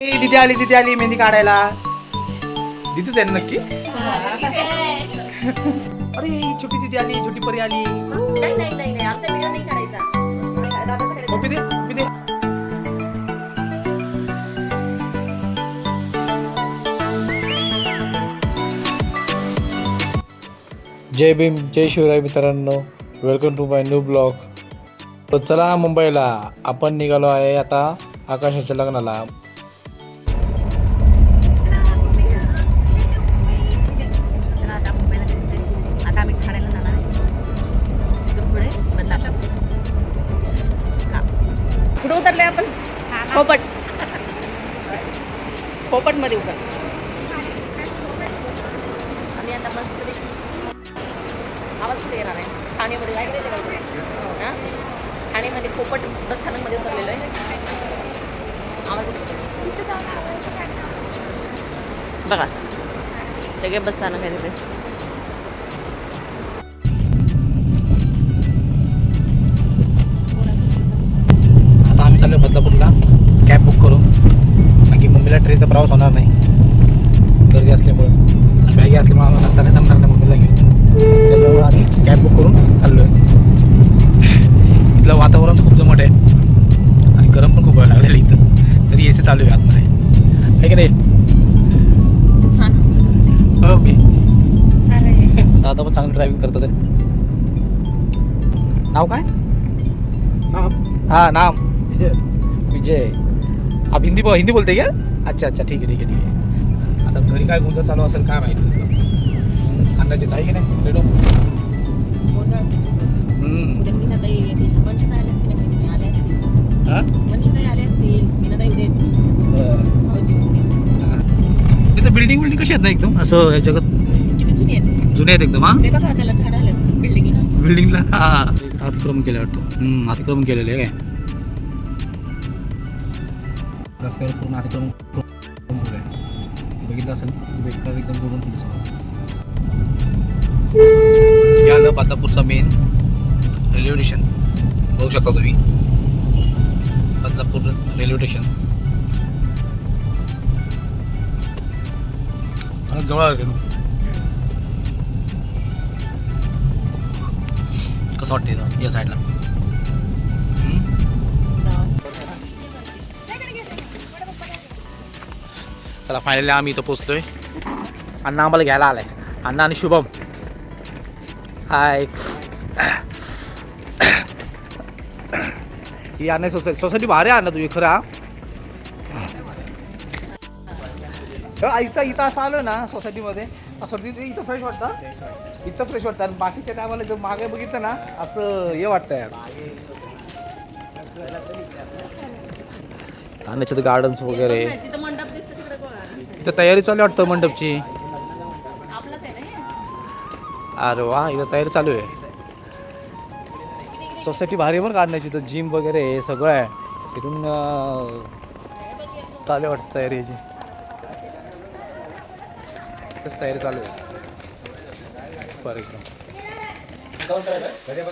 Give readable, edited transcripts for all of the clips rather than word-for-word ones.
दीदी आली मेहंदी काढायला. दीदीच आहे ना नक्की. अरे छोटी दीदी आली, छोटी परी आली. नाही आमचा व्हिडिओ नाही काढायचा. दादाचा कॉपी दे, कॉपी दे. जय भीम, जय शिवराय मित्रांनो, welcome to my new blog. तर चला मुंबईला आपण निघालो आहे आता आकाशाच्या लग्नाला. कुठं उतरले आपण? पोपट मध्ये उतर. आम्ही आता मस्त आवाज कुठे येणार आहे? ठाण्यामध्ये काय करायचं? हां, ठाण्यामध्ये पोपट बस स्थानकमध्ये उतरलेलो आहे. आवाज बघा, सगळे बस स्थानक आहे तिथे. आता आम्ही चाललो बदलापूरला कॅब बुक करून. बाकी मुंबईला ट्रेनचा प्रवास होणार नाही गर्दी असल्यामुळं, आणि बॅगी असल्यामुळे आम्हाला आता काय जमणार नाही मुंबईला घेऊन. त्याच्यामुळे आम्ही कॅब बुक करून चाललो आहे. इथलं वातावरण खूप दमट आहे आणि गरम पण खूप व्हायला लागलेलं इथं. तरी AC चालू आहे आतमध्ये, आहे की नाही? हो मी दादा पण चांगलं ड्रायव्हिंग करतात. नाव काय? हाँ नाम विजय. आप हिंदी बोलते क्या? अच्छा ठीक है. आता घरी काय गोंधळ चालू असेल काय माहिती. अंदाज येत आहे की नाही रेडो? तिथं बिल्डिंग कशी आहेत ना एकदम असं या जगात जुने आहेत एकदम. बिल्डिंगला अतिक्रमण केलं वाटतं. अतिक्रमण केलेलं आहे काय रस्त्यावर पूर्ण अतिक्रमण बघितलं असेल. बेकार एकदम जोडून याला बदलापूरचा मेन रेल्वे स्टेशन बघू शकता तुम्ही. बदलापूर रेल्वे स्टेशन आणि जवळ आलं. कसं वाटतं या साईडला? चला फायनली आम्ही इथं पोचलोय. अण्णा आम्हाला घ्यायला आलाय. अण्णा आणि शुभम. हाय. ही अण्णा सोसायटी भारी आहे अण्णा तुझी खरा. इथं असं आलं ना सोसायटीमध्ये असं वाटतं इथं फ्रेश वाटतं. इथं फ्रेश वाटतं आणि बाकीच्या टायमाला जर मागे बघितलं ना असं हे वाटतं यार. ठाण्याचे गार्डन्स वगैरे इथं तयारी चालू वाटतं मंडपची. अरे वा, इथं तयारी चालू आहे. सोसायटी भारी पण काढण्याची. इथं जिम वगैरे हे सगळं आहे. तिथून चालू वाटतं तयारी याची. तयारी चालू आहे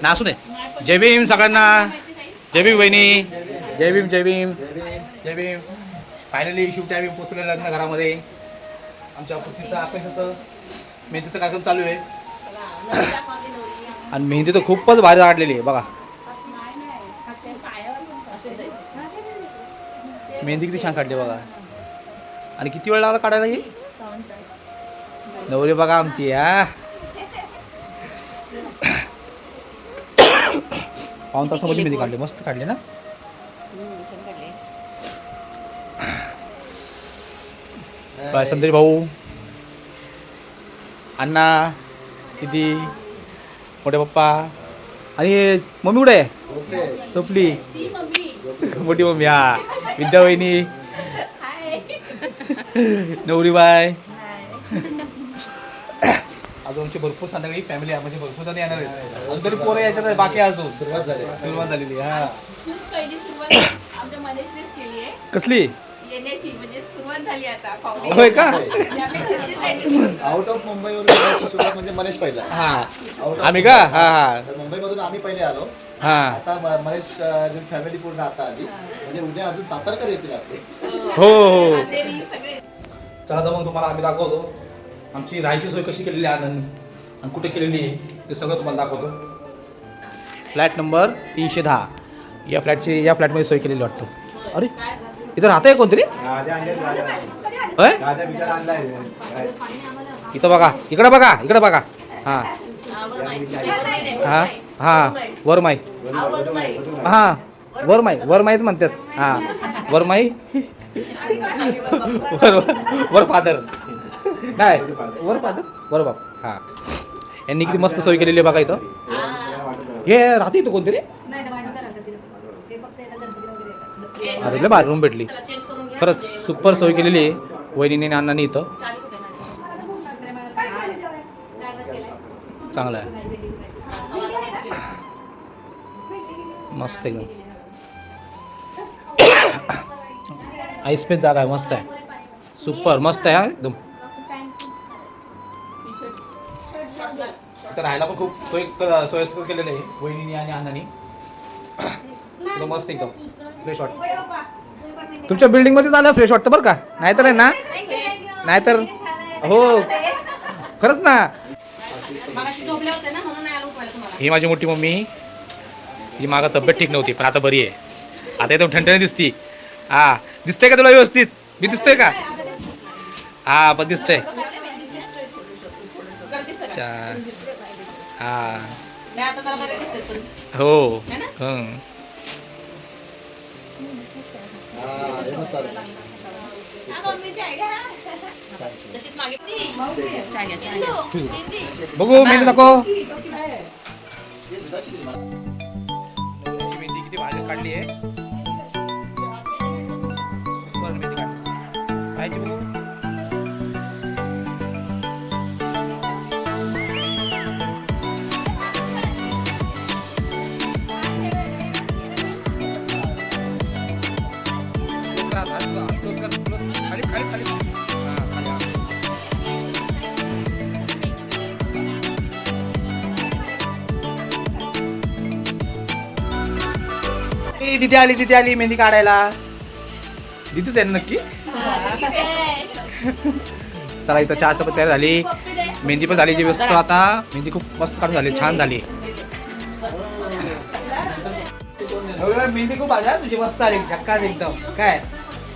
ना. असू दे. जय भीम सगळ्यांना. जय भीम बहिणी. जय भीम जय भीम जय भीम. फायनली शेवटी आम्ही पोचलो लग्न घरामध्ये. आमच्या पुतीचं आकाशाचं मेहंदीचा कार्यक्रम चालू आहे. आणि मेहंदी तर खूपच भारी काढलेली आहे बघा. मेहंदी किती छान काढली बघा. आणि किती वेळ लागला काढायला ही? नवरी बघा आमची. पाऊण तासामध्ये मेहंदी काढली. मस्त काढली ना. संदेश भाऊ, अण्णा, दीदी, मोठे पप्पा आणि मम्मी कुठे आहे? झोपली. मोठी मम्मी. हा विद्या वहिनी, नवरीबाई. अजून आमची भरपूर संध्याकाळी फॅमिली आहे. म्हणजे भरपूर जण येणार आहेत. अजून तरी पोरं याच्यात बाकी अजून सुरुवात झालेली. हा कसली येण्याची म्हणजे सुरुवात झाली आता. होय का? आउट ऑफ मुंबईवरून सुरुवात म्हणजे मनेश पहिला. हा आम्ही का? हा मुंबईमधून आम्ही पहिले आलो. हा आता मनेश फॅमिली पूर्ण आता आली. म्हणजे उद्या अजून सातारकर येतील आपले. हो हो अंधेरी सगळे. चला तर मग तुम्हाला आम्ही दाखवतो आमची राहायची सोय कशी केलेली आहे आनंद आणि कुठे केलेली आहे ते सगळं तुम्हाला दाखवतो. फ्लॅट नंबर 310 या फ्लॅटमध्ये सोय केलेली वाटतं. अरे इथं राहतं आहे कोणतरी होय इथं बघा इकडं बघा हां हां हां वरमाई हां वरमाईच म्हणतात हां वरमाई वर फादर नाही वर फादर वर बाप हां यांनी किती मस्त सोय केलेली आहे बघा इथं. हे राहते इथं कोणतरी अरे लय भारी रूम भेटली खरंच सुपर सोय केलेली आहे वहिनीने आणि अण्णांनी इथं. चांगलं आहे मस्त एकदम आईस्पेस जागा आहे मस्त आहे सुपर मस्त आहे हा एकदम. इथं राहायला पण खूप सोयीस्कर केलेलं आहे वहिनीने आणि अण्णांनी. एकदम मस्त एकदम फ्रेश वाटतं. तुमच्या बिल्डिंगमध्ये झालं फ्रेश वाटतं बरं का नाहीतर आहे ना नाहीतर हो खरंच ना. मगाशी झोपले होते ना म्हणून नाही आलो उठवायला तुम्हाला. ही माझी मोठी मम्मी तिची मागं तब्येत ठीक नव्हती पण आता बरी आहे. आता एकदम ठणठणी दिसती. हा दिसतंय का तुला व्यवस्थित मी दिसतोय का हा पण दिसतंय अच्छा हा नाही आता जरा बरे दिसते पण. हो है ना? तशीच मागे चहा घ्या, चहा घ्या. बघू मेहंदी दाखव. मेहंदी किती भारी काढली आहे सुपर मेहंदी काढली पाहिजे बघू. दिदी आली मेहंदी काढायला. दिदीच आहे ना नक्की. चला इथं चहा सोबत तयार झाली मेहंदी पण झाली जी व्यस्त आता मेहंदी खूप मस्त काढून झाली छान झाली. मेहंदी खूप आली तुझी मस्त आली झक्कास एकदम काय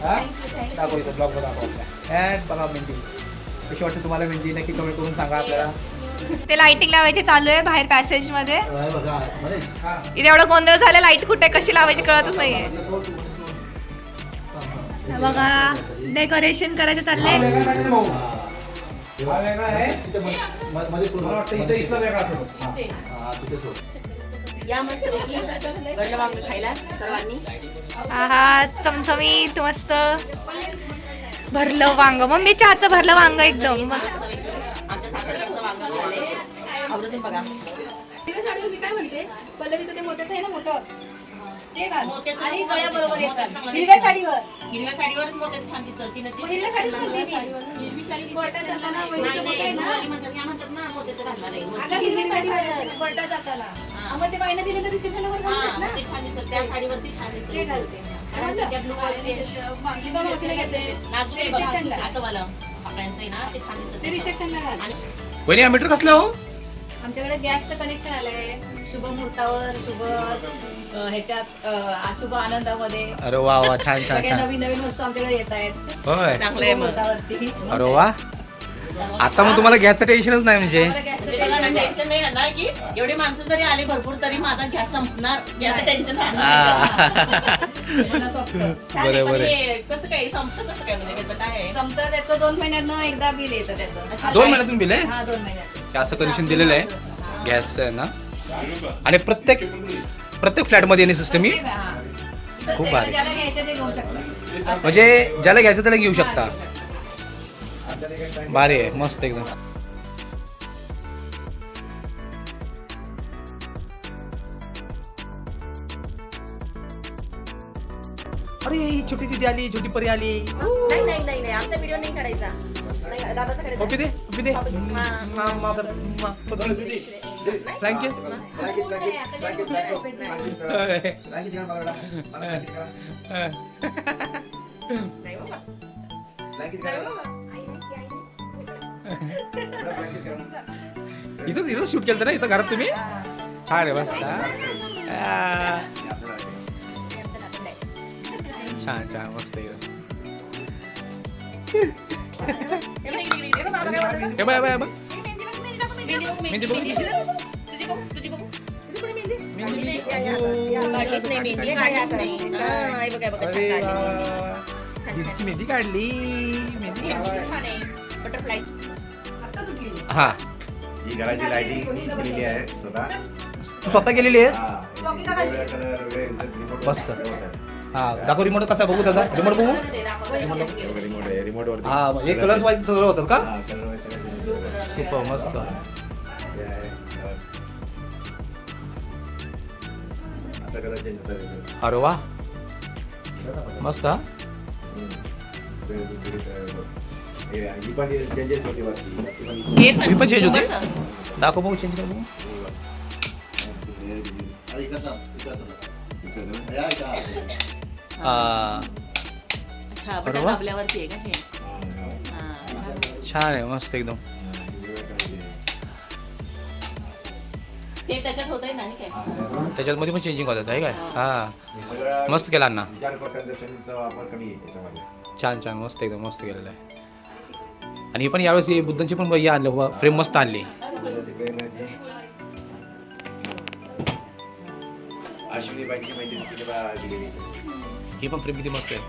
दाखव इथं ब्लॉग दाखव बघा मेहंदी कशी वाटते तुम्हाला मेहंदी नक्की कमेंट करून सांगा आपल्याला. ते लाइटिंग लावायचे चालू आहे बाहेर पॅसेज मध्ये. बघा मनीष इथे एवढं गोंधळ झालं लाईट कुठे कशी लावायची कळतच नाहीये. बघा डेकोरेशन करायचं चाललंय. या मस्त गडलं वांग खायला सर्वांनी. आहा चमचमीत मस्त भरलं वांग मम्मी चहाचं भरलं वांग एकदम मस्त. आमच्या साखरकडचं वांग झाले आवडून बघा. साडीवर मी काय म्हणते पल्लवीचं ते मोत्याचं आहे ना मोठं ते घाल मोत्याचं आणि मोत्याचं गळ्याबरोबर मोत्याचं येतात चांगलं हिरव्या दिसतं. साडीवर हिरव्या साडीवरच मोत्याचं छान दिसत. तिनं मग हिरव्या साडीच घालते मी हिरवी साडी कोर्टात जाताना वहिनीचं मोठं आहे ना या म्हणतात ना मोत्याचं घालणार आहे. अगं हिरवी साडीवर कोर्टात जाताना मग ते बाईनं दिलं तर रिसेप्शनवर हा, घालतात ना मग ते छान दिसत. त्या साडीवरती छान ते दिसत. घालते आणि त्या blue वरती ते मागची पण मावशीला घेते नाजूक ते आहे बघा. रिसेप्शनला असं वाला आपल्याचं आहे ना ते छान दिसत. ते रिसेप्शनला घाल आणि वहिनी मीटर कसलं हो आमच्याकडे गॅसचं कनेक्शन आलंय शुभ मुहूर्तावर शुभ ह्याच्यात अशुभ आनंदामध्ये अरे वा वा छान छान सगळ्या छान नवीन नवीन वस्तू आमच्याकडे येत आहेत होय चांगलं आहे मग. मुहूर्तावरती अरे वा आता मग तुम्हाला गॅसचं टेन्शनच नाही म्हणजे. आम्हाला गॅसचं म्हणजे बघा ना, टेन्शन नाही. टेन्शन नाही ना की एवढे माणसं जरी आले भरपूर तरी माझा गॅस संपणार याचं टेन्शन राहणार. मला सोपतं. छान आहे, पण बरोबर आहे. हे कसं काय संपतं कसं काय म्हणजे त्याचं काय आहे? संपतं त्याचं 2 महिन्यातनं एकदा बिल येतं त्याचं 2 महिन्यातून बिल आहे हा 2 महिन्यात ते असं कनेक्शन दिलेलं आहे गॅसचं आहे ना. आणि प्रत्येक फ्लॅटमध्ये येणे सिस्टम ही हा. खूप भारी. ज्याला घ्यायचं ते घेऊ शकतो असं. म्हणजे ज्याला घ्यायचं त्याला घेऊ शकता. हा, घेऊ शकतो. भारी आहे मस्त एकदम. अरे ही छोटी दिदी आली छोटी परी आली. नाही नाही नाही नाही आमचा व्हिडिओ नाही काढायचा नाही, दादाचा काढायचा. पप्पी दे फ्रँकेस नाही बाबा. नाही बाबा. इथं शूट केलं ना इथं घरात तुम्ही छान आहे बस का छान छान मस्त आहे इकडे, इकडे, इकडे. बाबा, बाबा, बाबा. हे बघ, हे बघ, हे बघ. मेहंदी बघू, मेहंदी बघू. तुझी बघू, तुझी बघू. मेहंदी नाही, काढलीच नाही मेहंदी, काढलीच नाही. हा, हे बघा, हे बघा, छान अरे काढली वा, मेहंदी. वा, वा. छान, दीदीची छान. मेहंदी काढली मेहंदी मेहंदी काढली. किती छान आहे. बटरफ्लाय. हा ही घराची लाईटिंग मी केलेली आहे स्वतः. तू स्वतः केलेली आहेस हा, वेगवेगळ्या कलर वगैरे रिमोट मस्त. रिमोट हा दाखव रिमोट कसा बघू त्याचा रिमोट बघू आहे रिमोट वरती. हा हे कलर्स वाईज सगळं होतात का हा, कलर वाईज सगळे. सुपर मस्त हे आहे, असा कलर चेंज होता त्याच्यात. अरे वा मस्त हा ही पण चेंजेस होती वरती. हे ही पण change होते? झुमरचं. दाखव बघू चेंज कर बघू अरे इकडचा या इकडं. हा, अच्छा, अरे बटन वा. दाबल्यावरती आहे का हे? हा. छान आहे मस्त एकदम ते त्याच्यात होतंय ना, हे काय? त्याच्यामध्ये पण चेंजिंग होतात आहे काय हा हे सगळं मस्त केला अण्णा विचार करताना शनीचा वापर कमी आहे त्याच्यामध्ये. छान छान मस्त एकदम मस्त केलेलं आहे आणि हे पण यावेळेस हे बुद्धांची पण हे आणलं फ्रेम मस्त आणली अश्विनी बाईंची माहिती दिलेली. ही पण फ्रेम किती मस्त आहे